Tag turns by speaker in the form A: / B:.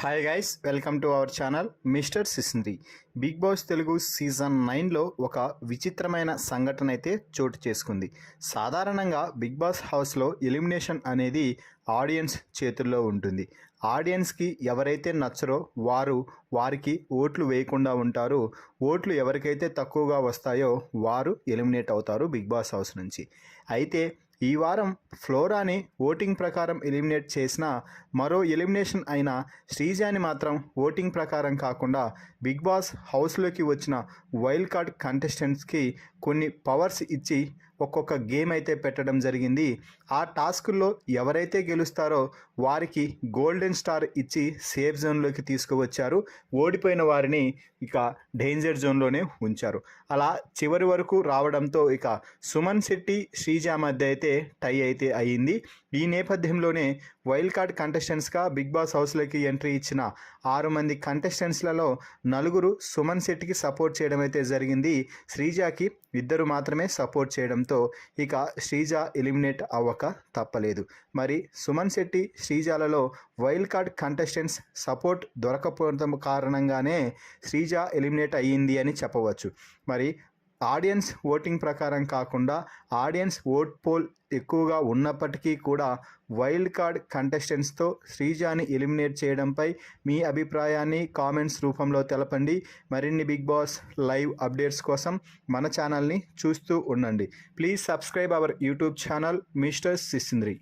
A: Hi guys, welcome to our channel mister సిసింద్రి. Big boss Telugu season 9లో ఒక విచిత్రమైన సంఘటన అయితే చోటు చేసుకుంది. సాధారణంగా బిగ్ బాస్ హౌస్లో ఎలిమినేషన్ అనేది ఆడియన్స్ చేతుల్లో ఉంటుంది. ఆడియన్స్కి ఎవరైతే నచ్చరో వారికి ఓట్లు వేయకుండా ఉంటారు. ఓట్లు ఎవరికైతే తక్కువగా వస్తాయో వారు ఎలిమినేట్ అవుతారు బిగ్ బాస్ హౌస్ నుంచి. అయితే ఈ వారం ఫ్లోరాని ఓటింగ్ ప్రకారం ఎలిమినేట్ చేసిన మరో ఎలిమినేషన్ అయిన శ్రీజాని మాత్రం ఓటింగ్ ప్రకారం కాకుండా బిగ్ బాస్ హౌస్లోకి వచ్చిన వైల్డ్ కార్డ్ కంటెస్టెంట్స్కి కొన్ని పవర్స్ ఇచ్చి ఒక్కొక్క గేమ్ అయితే పెట్టడం జరిగింది. ఆ టాస్కుల్లో ఎవరైతే గెలుస్తారో వారికి గోల్డెన్ స్టార్ ఇచ్చి సేఫ్ జోన్లోకి తీసుకువచ్చారు. ఓడిపోయిన వారిని ఇక డేంజర్ జోన్లోనే ఉంచారు. అలా చివరి వరకు రావడంతో ఇక సుమన్ శెట్టి శ్రీజ మధ్య అయితే టై అయితే అయ్యింది. ఈ నేపథ్యంలోనే వైల్డ్ కార్డ్ కంటెస్టెంట్స్గా బిగ్ బాస్ హౌస్లోకి ఎంట్రీ ఇచ్చిన 6 మంది కంటెస్టెంట్స్లలో 4 సుమన్ శెట్టికి సపోర్ట్ చేయడం అయితే జరిగింది. శ్రీజాకి 2 మాత్రమే సపోర్ట్ చేయడంతో ఇక శ్రీజ ఎలిమినేట్ అవ్వక తప్పలేదు. మరి Suman Shetty శ్రీజాలలో wild card contestants support దొరకపోవడం కారణంగానే శ్రీజ ఎలిమినేట్ అయ్యింది అని చెప్పవచ్చు. మరి ఆడియన్స్ ఓటింగ్ ప్రకారం కాకుండా ఆడియన్స్ ఓట్ పోల్ ఎక్కువగా ఉన్నప్పటికీ కూడా వైల్డ్ కార్డ్ కంటెస్టెంట్స్తో శ్రీజాని ఎలిమినేట్ చేయడంపై మీ అభిప్రాయాన్ని కామెంట్స్ రూపంలో తెలపండి. మరిన్ని బిగ్ బాస్ లైవ్ అప్డేట్స్ కోసం మన ఛానల్ని చూస్తూ ఉండండి. Please subscribe our YouTube channel mister సిసింద్రి.